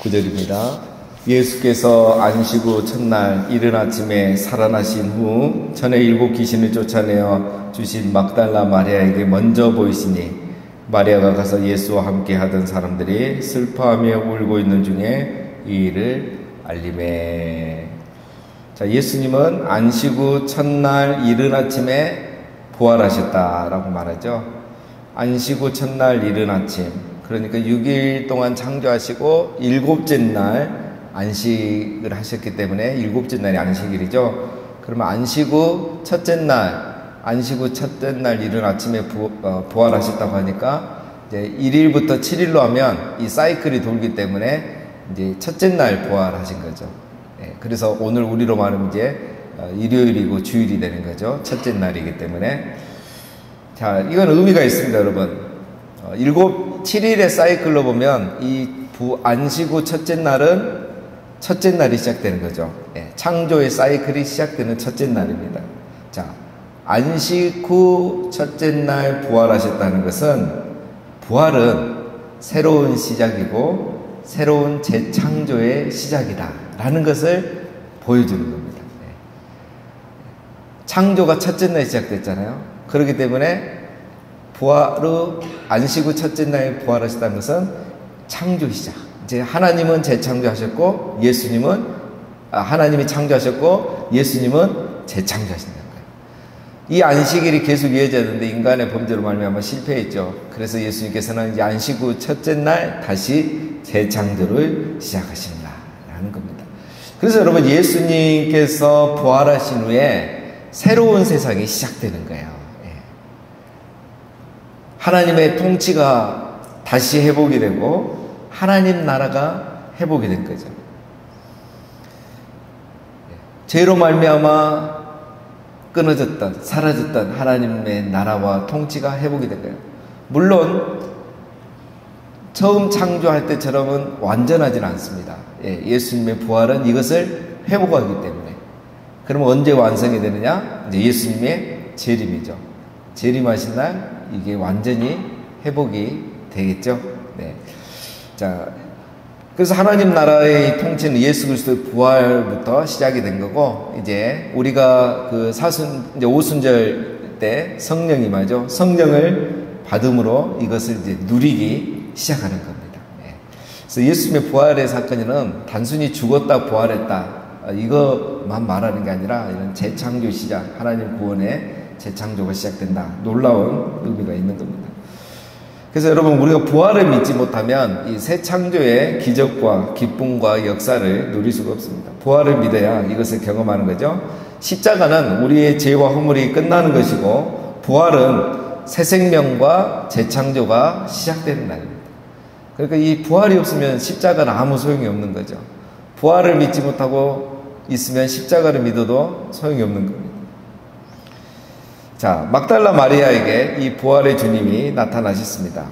9절입니다. 예수께서 안식 후 첫날 이른 아침에 살아나신 후 전에 7 귀신을 쫓아내어 주신 막달라 마리아에게 먼저 보이시니 마리아가 가서 예수와 함께 하던 사람들이 슬퍼하며 울고 있는 중에 이 일을 알리매. 자, 예수님은 안식 후 첫날 이른 아침에 부활하셨다라고 말하죠. 안식 후 첫날 이른 아침, 그러니까 6일 동안 창조하시고 7째 날 안식을 하셨기 때문에 7째 날이 안식일이죠. 그러면 안식 후 첫째 날 이른 아침에 부활하셨다고 하니까 이제 1일부터 7일로 하면 이 사이클이 돌기 때문에 이제 첫째 날 부활하신 거죠. 그래서 오늘 우리로 말하면 이제 일요일이고 주일이 되는 거죠. 첫째 날이기 때문에. 자, 이건 의미가 있습니다, 여러분. 7일의 사이클로 보면 이 안식 후 첫째 날이 시작되는 거죠. 창조의 사이클이 시작되는 첫째 날입니다. 자, 안식 후 첫째 날 부활하셨다는 것은, 부활은 새로운 시작이고 새로운 재창조의 시작이다 라는 것을 보여주는 겁니다. 창조가 첫째 날 시작됐잖아요. 그렇기 때문에 안식 후 첫째 날에 부활하셨다는 것은 창조 시작. 이제 하나님은 재창조하셨고 하나님이 창조하셨고 예수님은 재창조하신다는 거예요. 이 안식일이 계속 이어져야 되는데 인간의 범죄로 말미암아 실패했죠. 그래서 예수님께서는 이제 안식 후 첫째 날 다시 재창조를 시작하신다라는 겁니다. 그래서 여러분, 예수님께서 부활하신 후에 새로운 세상이 시작되는 거예요. 하나님의 통치가 다시 회복이 되고 하나님 나라가 회복이 된 거죠. 죄로 말미암아 끊어졌던, 사라졌던 하나님의 나라와 통치가 회복이 된 거예요. 물론 처음 창조할 때처럼은 완전하지는 않습니다. 예수님의 부활은 이것을 회복하기 때문에. 그러면 언제 완성이 되느냐? 이제 예수님의 재림이죠. 재림하신 날 이게 완전히 회복이 되겠죠. 자, 그래서 하나님 나라의 통치는 예수 그리스도의 부활부터 시작이 된 거고, 이제 우리가 이제 오순절 때 성령이 임하죠. 성령을 받음으로 이것을 이제 누리기 시작하는 겁니다. 그래서 예수님의 부활의 사건은 단순히 죽었다 부활했다 이것만 말하는 게 아니라 이런 재창조 시작, 하나님 구원의 재창조가 시작된다. 놀라운 의미가 있는 겁니다. 그래서 여러분, 우리가 부활을 믿지 못하면 이 새 창조의 기적과 기쁨과 역사를 누릴 수가 없습니다. 부활을 믿어야 이것을 경험하는 거죠. 십자가는 우리의 죄와 허물이 끝나는 것이고, 부활은 새 생명과 재창조가 시작되는 날입니다. 그러니까 이 부활이 없으면 십자가는 아무 소용이 없는 거죠. 부활을 믿지 못하고 있으면 십자가를 믿어도 소용이 없는 겁니다. 자, 막달라 마리아에게 이 부활의 주님이 나타나셨습니다.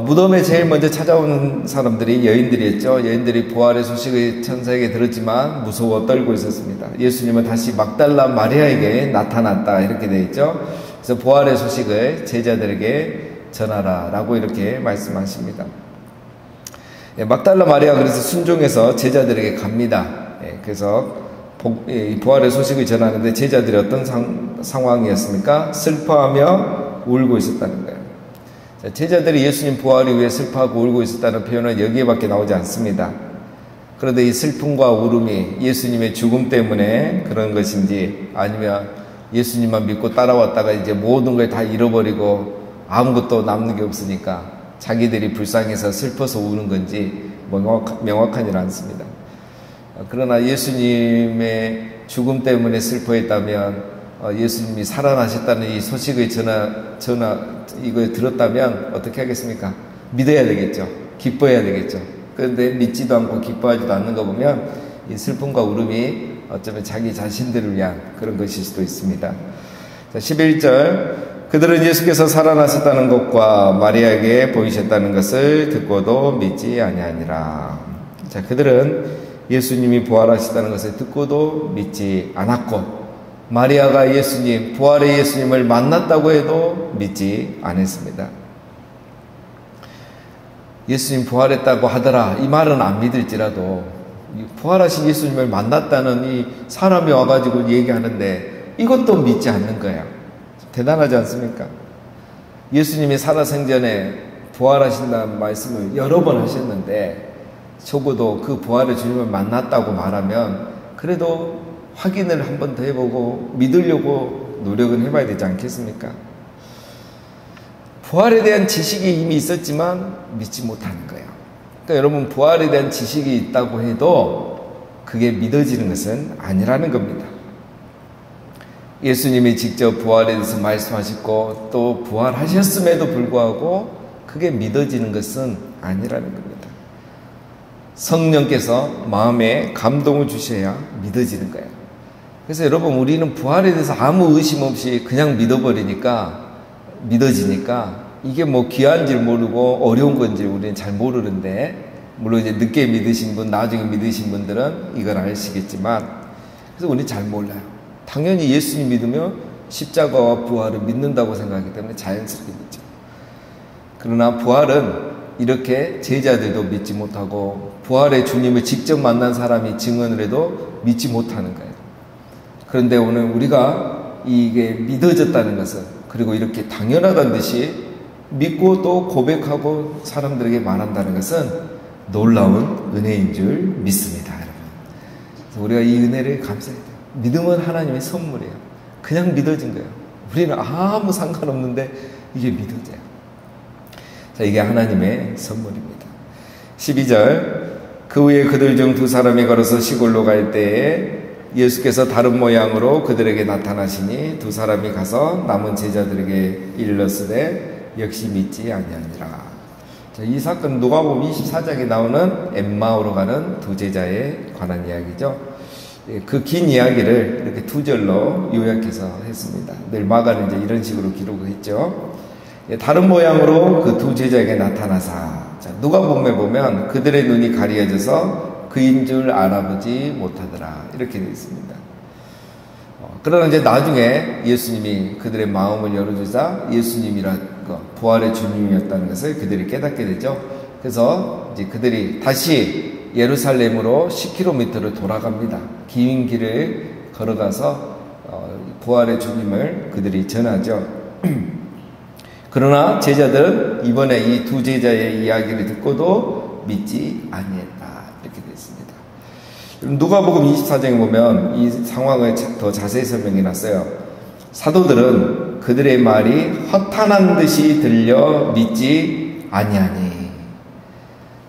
무덤에 제일 먼저 찾아오는 사람들이 여인들이었죠. 여인들이 부활의 소식을 천사에게 들었지만 무서워 떨고 있었습니다. 예수님은 다시 막달라 마리아에게 나타났다 이렇게 되어 있죠. 그래서 부활의 소식을 제자들에게 전하라 라고 이렇게 말씀하십니다. 막달라 마리아 그래서 순종해서 제자들에게 갑니다. 그래서 부활의 소식을 전하는데 제자들이 어떤 상황이었습니까? 슬퍼하며 울고 있었다는 거예요. 제자들이 예수님 부활 이후에 슬퍼하고 울고 있었다는 표현은 여기에밖에 나오지 않습니다. 그런데 이 슬픔과 울음이 예수님의 죽음 때문에 그런 것인지, 아니면 예수님만 믿고 따라왔다가 이제 모든 걸 다 잃어버리고 아무것도 남는 게 없으니까 자기들이 불쌍해서 슬퍼서 우는 건지 명확하지 않습니다. 그러나 예수님의 죽음 때문에 슬퍼했다면, 예수님이 살아나셨다는 이 소식을 이걸 들었다면 어떻게 하겠습니까? 믿어야 되겠죠. 기뻐해야 되겠죠. 그런데 믿지도 않고 기뻐하지도 않는 거 보면 이 슬픔과 울음이 어쩌면 자기 자신들을 위한 그런 것일 수도 있습니다. 자, 11절. 그들은 예수께서 살아나셨다는 것과 마리아에게 보이셨다는 것을 듣고도 믿지 아니하니라. 자, 그들은 예수님이 부활하셨다는 것을 듣고도 믿지 않았고, 마리아가 부활의 예수님을 만났다고 해도 믿지 않았습니다. 예수님 부활했다고 하더라 이 말은 안 믿을지라도 부활하신 예수님을 만났다는 이 사람이 와가지고 얘기하는데 이것도 믿지 않는 거야. 대단하지 않습니까? 예수님이 살아생전에 부활하신다는 말씀을 여러 번 하셨는데 적어도 그 부활의 주님을 만났다고 말하면 그래도 확인을 한 번 더 해보고 믿으려고 노력은 해봐야 되지 않겠습니까? 부활에 대한 지식이 이미 있었지만 믿지 못하는 거예요. 그러니까 여러분 부활에 대한 지식이 있다고 해도 그게 믿어지는 것은 아니라는 겁니다. 예수님이 직접 부활에 대해서 말씀하셨고 또 부활하셨음에도 불구하고 그게 믿어지는 것은 아니라는 겁니다. 성령께서 마음에 감동을 주셔야 믿어지는 거예요. 그래서 여러분 우리는 부활에 대해서 아무 의심 없이 그냥 믿어버리니까 믿어지니까 이게 뭐 귀한 줄 모르고 어려운 건지 우리는 잘 모르는데 물론 이제 늦게 믿으신 분 나중에 믿으신 분들은 이걸 아시겠지만 그래서 우리는 잘 몰라요. 당연히 예수님 믿으면 십자가와 부활을 믿는다고 생각하기 때문에 자연스럽게 믿죠. 그러나 부활은 이렇게 제자들도 믿지 못하고 부활의 주님을 직접 만난 사람이 증언을 해도 믿지 못하는 거예요. 그런데 오늘 우리가 이게 믿어졌다는 것은 그리고 이렇게 당연하다는 듯이 믿고 또 고백하고 사람들에게 말한다는 것은 놀라운 은혜인 줄 믿습니다, 여러분. 그래서 우리가 이 은혜를 감사해야 돼요. 믿음은 하나님의 선물이에요. 그냥 믿어진 거예요. 우리는 아무 상관없는데 이게 믿어져요. 자, 이게 하나님의 선물입니다. 12절 그 후에 그들 중 두 사람이 걸어서 시골로 갈 때에 예수께서 다른 모양으로 그들에게 나타나시니 두 사람이 가서 남은 제자들에게 일렀으되 역시 믿지 아니하니라. 자, 이 사건은 누가복음 24장에 나오는 엠마오로 가는 두 제자에 관한 이야기죠. 그 긴 이야기를 이렇게 두 절로 요약해서 했습니다. 늘 마가는 이제 이런 식으로 기록을 했죠. 다른 모양으로 그 두 제자에게 나타나사. 자, 누가복음에 보면 그들의 눈이 가려져서 그인 줄 알아보지 못하더라 이렇게 되어 있습니다. 그러나 이제 나중에 예수님이 그들의 마음을 열어주자 예수님이란 거 부활의 주님이었다는 것을 그들이 깨닫게 되죠. 그래서 이제 그들이 다시 예루살렘으로 10km를 돌아갑니다. 긴 길을 걸어가서 부활의 주님을 그들이 전하죠. 그러나 제자들은 이번에 이 두 제자의 이야기를 듣고도 믿지 아니했다 이렇게 되어 있습니다. 누가복음 24장에 보면 이 상황을 더 자세히 설명해 놨어요. 사도들은 그들의 말이 허탄한 듯이 들려 믿지 아니하니.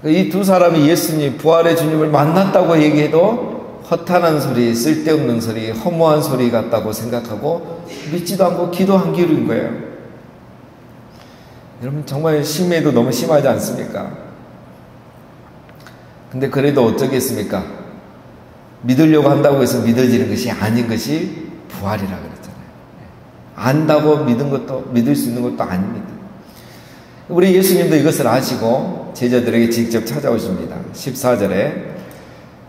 이 두 사람이 예수님 부활의 주님을 만났다고 얘기해도 허탄한 소리, 쓸데없는 소리, 허무한 소리 같다고 생각하고 믿지도 않고 기도 안 기울인 거예요. 여러분 정말 심해도 너무 심하지 않습니까? 근데 그래도 어쩌겠습니까? 믿으려고 한다고 해서 믿어지는 것이 아닌 것이 부활이라 그랬잖아요. 안다고 믿은 것도 믿을 수 있는 것도 아닙니다. 우리 예수님도 이것을 아시고 제자들에게 직접 찾아오십니다. 14절에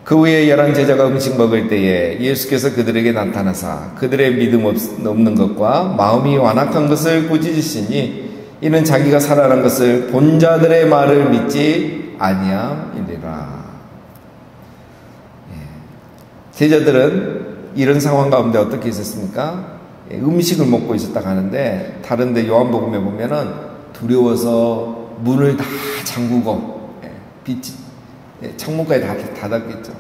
그 후에 11 제자가 음식 먹을 때에 예수께서 그들에게 나타나사 그들의 믿음 없는 것과 마음이 완악한 것을 꾸짖으시니 이는 자기가 살아난 것을 본 자들의 말을 믿지 아니함이니라. 제자들은 이런 상황 가운데 어떻게 있었습니까? 음식을 먹고 있었다고 하는데 다른데 요한복음에 보면은 두려워서 문을 다 잠그고 창문까지 다 닫았겠죠.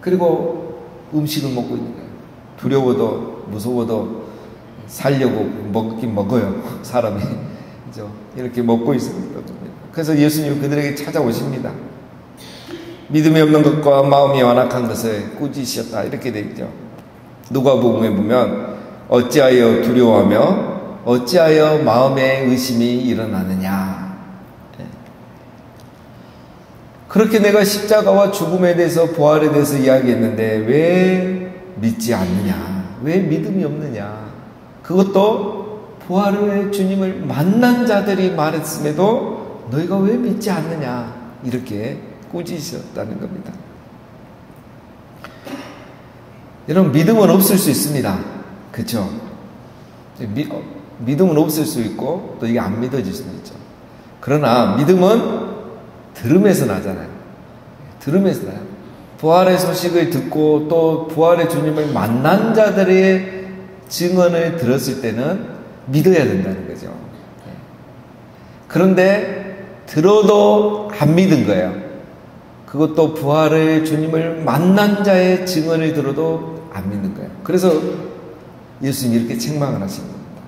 그리고 음식을 먹고 있는 거예요. 두려워도 무서워도 살려고 먹긴 먹어요. 사람이 그죠? 이렇게 먹고 있습니다. 그래서 예수님 그들에게 찾아오십니다. 믿음이 없는 것과 마음이 완악한 것을 꾸짖으셨다 이렇게 되어 있죠. 누가복음에 보면 어찌하여 두려워하며 어찌하여 마음에 의심이 일어나느냐. 그렇게 내가 십자가와 죽음에 대해서 부활에 대해서 이야기했는데 왜 믿지 않느냐, 왜 믿음이 없느냐. 그것도 부활의 주님을 만난 자들이 말했음에도 너희가 왜 믿지 않느냐 이렇게 꾸짖으셨다는 겁니다. 여러분 믿음은 없을 수 있습니다. 그렇죠? 믿음은 없을 수 있고 또 이게 안 믿어질 수도 있죠. 그러나 믿음은 들음에서 나잖아요. 들음에서 나요. 부활의 소식을 듣고 또 부활의 주님을 만난 자들의 증언을 들었을 때는 믿어야 된다는 거죠. 그런데 들어도 안 믿은 거예요. 그것도 부활의 주님을 만난 자의 증언을 들어도 안 믿는 거예요. 그래서 예수님이 이렇게 책망을 하시는 겁니다.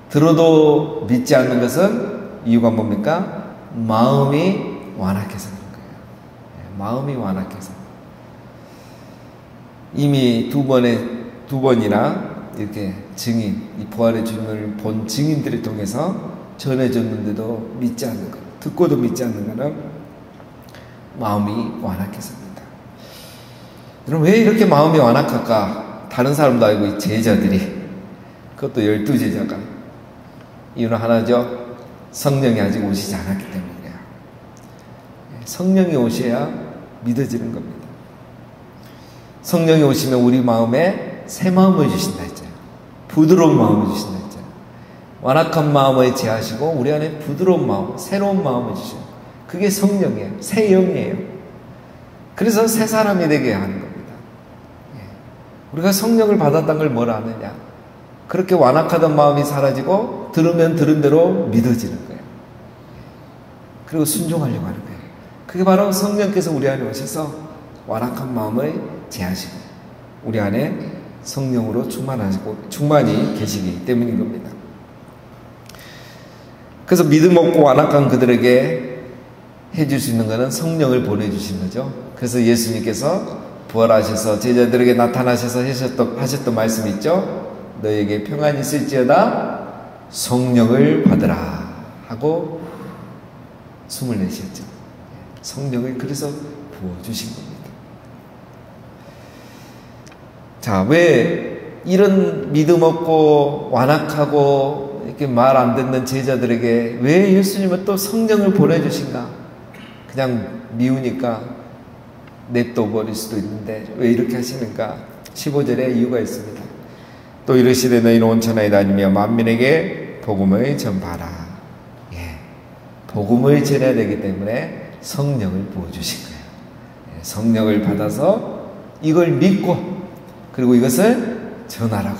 들어도 믿지 않는 것은 이유가 뭡니까? 마음이 완악해서 그런 거예요. 마음이 완악해서. 이미 두 번이나 이렇게 증인, 이 부활의 주님을 본 증인들을 통해서 전해졌는데도 믿지 않는 것, 듣고도 믿지 않는 것은 마음이 완악해서입니다. 여러분, 왜 이렇게 마음이 완악할까? 다른 사람도 알고, 제자들이, 그것도 12제자가. 이유는 하나죠. 성령이 아직 오시지 않았기 때문이에요. 성령이 오셔야 믿어지는 겁니다. 성령이 오시면 우리 마음에 새 마음을 주신다 했잖아요. 부드러운 마음을 주신다 했잖아요. 완악한 마음을 제하시고 우리 안에 부드러운 마음, 새로운 마음을 주셔요. 그게 성령이에요. 새 영이에요. 그래서 새 사람이 되게 하는 겁니다. 우리가 성령을 받았다는 걸 뭐라 하느냐? 그렇게 완악하던 마음이 사라지고 들으면 들은 대로 믿어지는 거예요. 그리고 순종하려고 하는 거예요. 그게 바로 성령께서 우리 안에 오셔서 완악한 마음을 제하시고 우리 안에 성령으로 충만히 계시기 때문인 겁니다. 그래서 믿음 없고 완악한 그들에게 해줄 수 있는 것은 성령을 보내주신 거죠. 그래서 예수님께서 부활하셔서 제자들에게 나타나셔서 하셨던 말씀 있죠. 너에게 평안이 있을지어다 성령을 받으라 하고 숨을 내셨죠. 성령을 그래서 부어주신 겁니다. 자, 왜 이런 믿음 없고 완악하고 이렇게 말 안 듣는 제자들에게 왜 예수님은 또 성령을 보내주신가? 그냥 미우니까 냅둬 버릴 수도 있는데 왜 이렇게 하시는가? 15절에 이유가 있습니다. 또 이르시되 너희는 온 천하에 다니며 만민에게 복음을 전파하라. 복음을 전해야 되기 때문에 성령을 부어주신 거예요. 성령을 받아서 이걸 믿고 그리고 이것을 전하라고.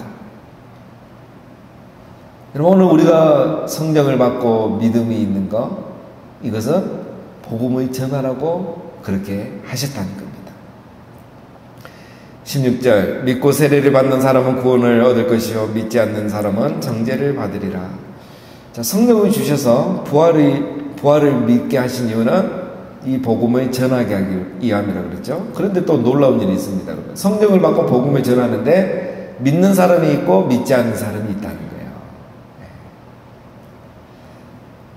여러분, 오늘 우리가 성령을 받고 믿음이 있는 것, 이것은 복음을 전하라고 그렇게 하셨다는 겁니다. 16절 믿고 세례를 받는 사람은 구원을 얻을 것이요 믿지 않는 사람은 정죄를 받으리라. 자, 성령을 주셔서 부활을 믿게 하신 이유는 이 복음을 전하게 하기 위함이라고 그랬죠. 그런데 또 놀라운 일이 있습니다. 여러분. 성령을 받고 복음을 전하는데 믿는 사람이 있고 믿지 않는 사람이 있다는 거예요.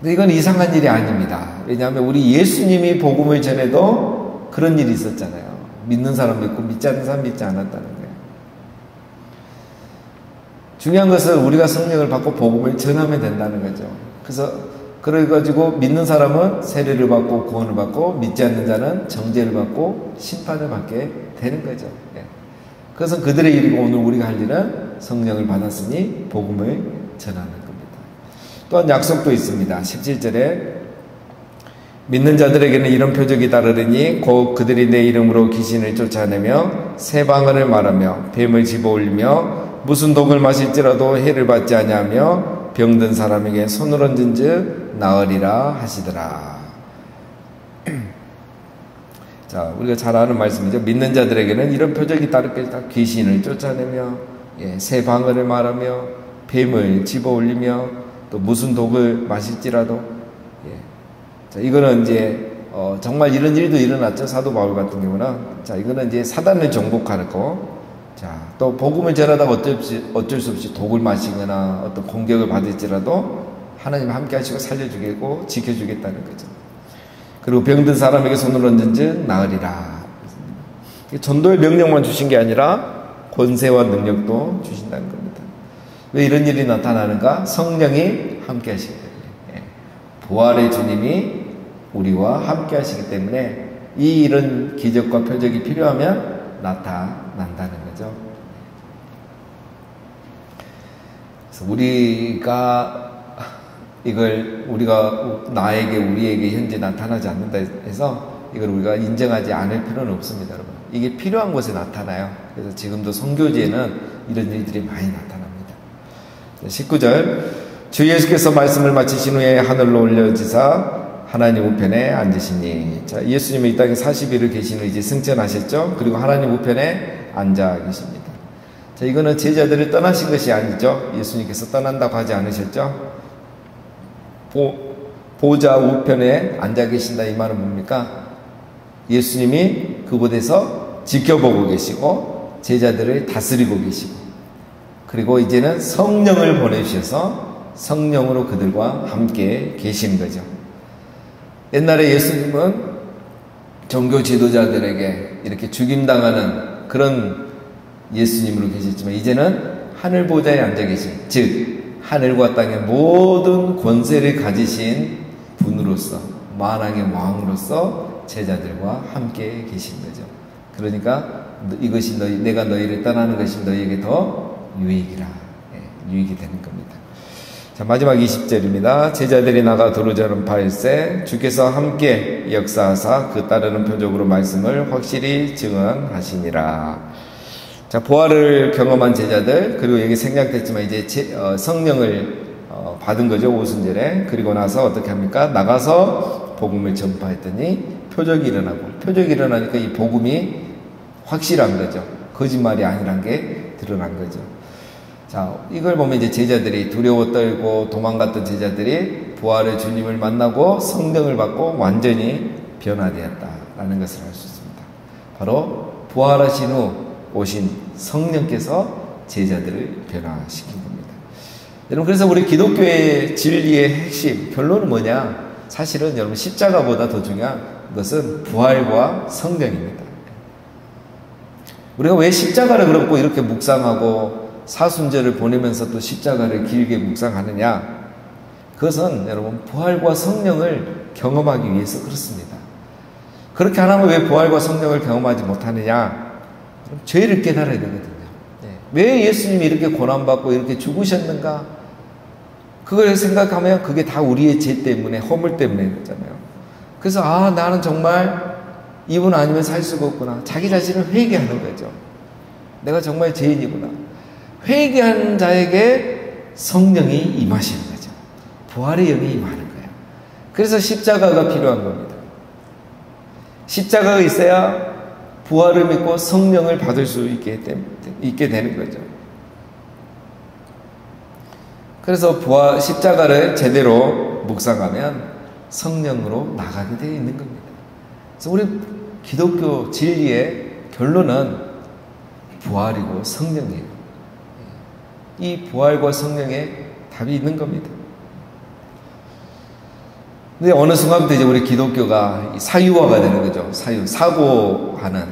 근데 이건 이상한 일이 아닙니다. 왜냐하면 우리 예수님이 복음을 전해도 그런 일이 있었잖아요. 믿는 사람도 있고 믿지 않는 사람 믿지 않았다는 거예요. 중요한 것은 우리가 성령을 받고 복음을 전하면 된다는 거죠. 그래가지고 믿는 사람은 세례를 받고 구원을 받고 믿지 않는 자는 정죄를 받고 심판을 받게 되는 거죠. 그것은 그들의 일이고 오늘 우리가 할 일은 성령을 받았으니 복음을 전하는 겁니다. 또한 약속도 있습니다. 17절에 믿는 자들에게는 이런 표적이 따르리니 곧 그들이 내 이름으로 귀신을 쫓아내며 새 방언을 말하며 뱀을 집어올리며 무슨 독을 마실지라도 해를 받지 아니하며 병든 사람에게 손을 얹은 즉 나으리라 하시더라. 자, 우리가 잘 아는 말씀이죠. 믿는 자들에게는 이런 표적이 따를 것이다. 귀신을 쫓아내며 새 방언을 말하며 뱀을 집어올리며 또 무슨 독을 마실지라도. 자, 이거는 이제 정말 이런 일도 일어났죠. 사도 바울 같은 경우는. 자, 이거는 이제 사단을 정복하는 거. 자, 또 복음을 전하다가 어쩔 수 없이 독을 마시거나 어떤 공격을 받을지라도 하나님 함께 하시고 살려주겠고 지켜주겠다는 거죠. 그리고 병든 사람에게 손을 얹은 즉 나으리라. 전도의 명령만 주신 게 아니라 권세와 능력도 주신다는 겁니다. 왜 이런 일이 나타나는가? 성령이 함께 하시기 때문에. 부활의 주님이 우리와 함께 하시기 때문에 이런 기적과 표적이 필요하면 나타난다는 거죠. 그래서 우리가 이걸 나에게, 우리에게 현재 나타나지 않는다 해서 이걸 우리가 인정하지 않을 필요는 없습니다, 여러분. 이게 필요한 곳에 나타나요. 그래서 지금도 선교지에는 이런 일들이 많이 나타납니다. 19절, 주 예수께서 말씀을 마치신 후에 하늘로 올려지사 하나님 우편에 앉으시니. 자, 예수님이 이 땅에 40일을 계신 후 이제 승천하셨죠. 그리고 하나님 우편에 앉아 계십니다. 자, 이거는 제자들을 떠나신 것이 아니죠. 예수님께서 떠난다고 하지 않으셨죠. 보좌 우편에 앉아 계신다, 이 말은 뭡니까? 예수님이 그곳에서 지켜보고 계시고 제자들을 다스리고 계시고, 그리고 이제는 성령을 보내주셔서 성령으로 그들과 함께 계시는 거죠. 옛날에 예수님은 종교 지도자들에게 이렇게 죽임당하는 그런 예수님으로 계셨지만, 이제는 하늘 보좌에 앉아 계신, 즉 하늘과 땅의 모든 권세를 가지신 분으로서, 만왕의 왕으로서 제자들과 함께 계신 거죠. 그러니까 이것이 내가 너희를 떠나는 것이 너희에게 더 유익이라, 유익이 되는 겁니다. 자, 마지막 20절입니다. 제자들이 나가 두루자는 바일새 주께서 함께 역사하사 그 따르는 표적으로 말씀을 확실히 증언하시니라. 자, 부활을 경험한 제자들, 그리고 여기 생략됐지만 이제 성령을 받은 거죠, 오순절에. 그리고 나서 어떻게 합니까? 나가서 복음을 전파했더니 표적이 일어나고, 표적이 일어나니까 이 복음이 확실한 거죠. 거짓말이 아니란 게 드러난 거죠. 자, 이걸 보면 이제 제자들이 두려워 떨고 도망갔던 제자들이 부활의 주님을 만나고 성령을 받고 완전히 변화되었다라는 것을 알 수 있습니다. 바로 부활하신 후 오신 성령께서 제자들을 변화시킨 겁니다. 여러분, 그래서 우리 기독교의 진리의 핵심, 결론은 뭐냐? 사실은 여러분, 십자가보다 더 중요한 것은 부활과 성령입니다. 우리가 왜 십자가를 그렇고 이렇게 묵상하고 사순절을 보내면서 또 십자가를 길게 묵상하느냐? 그것은 여러분, 부활과 성령을 경험하기 위해서 그렇습니다. 그렇게 안 하면 왜 부활과 성령을 경험하지 못하느냐? 죄를 깨달아야 되거든요. 왜 예수님이 이렇게 고난받고 이렇게 죽으셨는가? 그걸 생각하면 그게 다 우리의 죄 때문에, 허물 때문에 그렇잖아요. 그래서 나는 정말 이분 아니면 살 수가 없구나. 자기 자신을 회개하는 거죠. 내가 정말 죄인이구나. 회개하는 자에게 성령이 임하시는 거죠. 부활의 영이 임하는 거예요. 그래서 십자가가 필요한 겁니다. 십자가가 있어야 부활을 믿고 성령을 받을 수 있게 되는 거죠. 그래서 십자가를 제대로 묵상하면 성령으로 나가게 되어 있는 겁니다. 그래서 우리 기독교 진리의 결론은 부활이고 성령이에요. 이 부활과 성령에 답이 있는 겁니다. 근데 어느 순간부터 이제 우리 기독교가 사유화가 되는 거죠. 사고하는,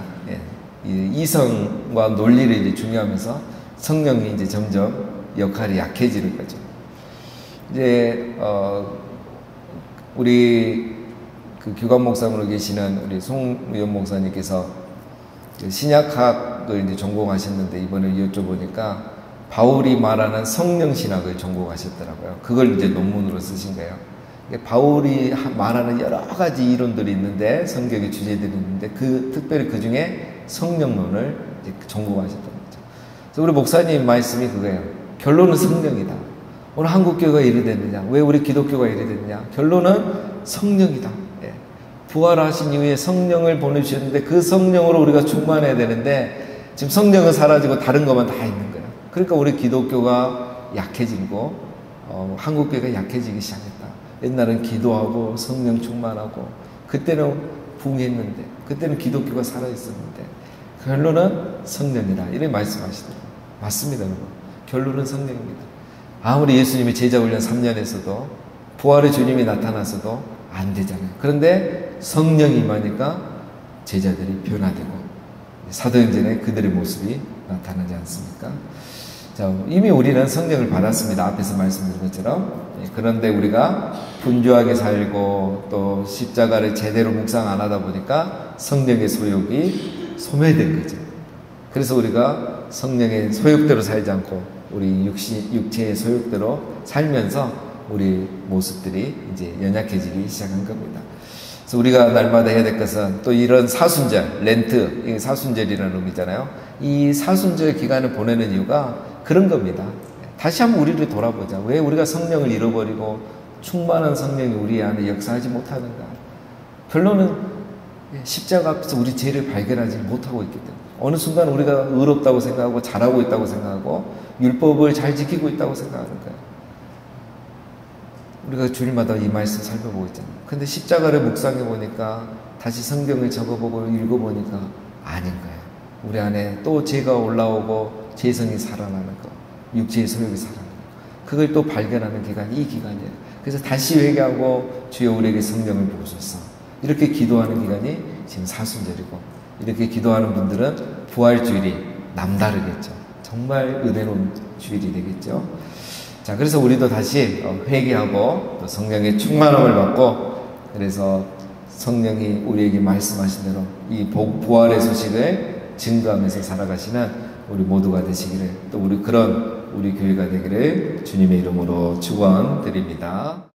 이성과 논리를 이제 중요하면서 성령이 이제 점점 역할이 약해지는 거죠. 이제 우리 그 교감 목사님으로 계시는 우리 송의원 목사님께서 신약학을 이제 전공하셨는데, 이번에 여쭤보니까 바울이 말하는 성령 신학을 전공하셨더라고요. 그걸 이제 논문으로 쓰신 거예요. 바울이 말하는 여러 가지 이론들이 있는데, 성경의 주제들이 있는데, 특별히 그 중에 성령론을 이제 전공하셨던 거죠. 그래서 우리 목사님 말씀이 그거예요. 결론은 성령이다. 오늘 한국교회가 이래 됐느냐? 왜 우리 기독교가 이래 됐느냐? 결론은 성령이다. 부활하신 이후에 성령을 보내주셨는데, 그 성령으로 우리가 충만해야 되는데, 지금 성령은 사라지고 다른 것만 다 있는 거예요. 그러니까 우리 기독교가 약해지고, 한국교회가 약해지기 시작했다. 옛날엔 기도하고 성령 충만하고, 그때는 부흥했는데, 그때는 기독교가 살아있었는데, 결론은 성령이다. 이렇게 말씀하시더라고요. 맞습니다, 여러분. 결론은 성령입니다. 아무리 예수님이 제자훈련 3년에서도 부활의 주님이 나타나서도 안 되잖아요. 그런데 성령이 임하니까 제자들이 변화되고 사도행전에 그들의 모습이 나타나지 않습니까? 자, 이미 우리는 성령을 받았습니다. 앞에서 말씀드린 것처럼. 그런데 우리가 분주하게 살고 또 십자가를 제대로 묵상 안 하다 보니까 성령의 소욕이 소멸된 거죠. 그래서 우리가 성령의 소욕대로 살지 않고 우리 육체의 소욕대로 살면서 우리 모습들이 이제 연약해지기 시작한 겁니다. 그래서 우리가 날마다 해야 될 것은 또 이런 사순절, 렌트, 이게 사순절이라는 의미잖아요. 이 사순절 기간을 보내는 이유가 그런 겁니다. 다시 한번 우리를 돌아보자. 왜 우리가 성령을 잃어버리고 충만한 성령이 우리 안에 역사하지 못하는가? 결론은 십자가 앞에서 우리 죄를 발견하지 못하고 있기 때문에 어느 순간 우리가 의롭다고 생각하고 잘하고 있다고 생각하고 율법을 잘 지키고 있다고 생각하는 거예요. 우리가 주일마다 이 말씀 살펴보고 있잖아요. 근데 십자가를 묵상해 보니까 다시 성경을 적어보고 읽어보니까 아닌 거예요. 우리 안에 또 죄가 올라오고 죄성이 살아나는 거, 육체의 소욕이 살아나는 거, 그걸 또 발견하는 기간이 이 기간이에요. 그래서 다시 회개하고 주여 우리에게 성령을 부으소서, 이렇게 기도하는 기간이 지금 사순절이고, 이렇게 기도하는 분들은 부활주일이 남다르겠죠. 정말 은혜로운 주일이 되겠죠. 자, 그래서 우리도 다시 회개하고 또 성령의 충만함을 받고, 그래서 성령이 우리에게 말씀하신 대로 이 부활의 소식을 증거하면서 살아가시는 우리 모두가 되시기를, 또 우리 그런 우리 교회가 되기를 주님의 이름으로 축원드립니다.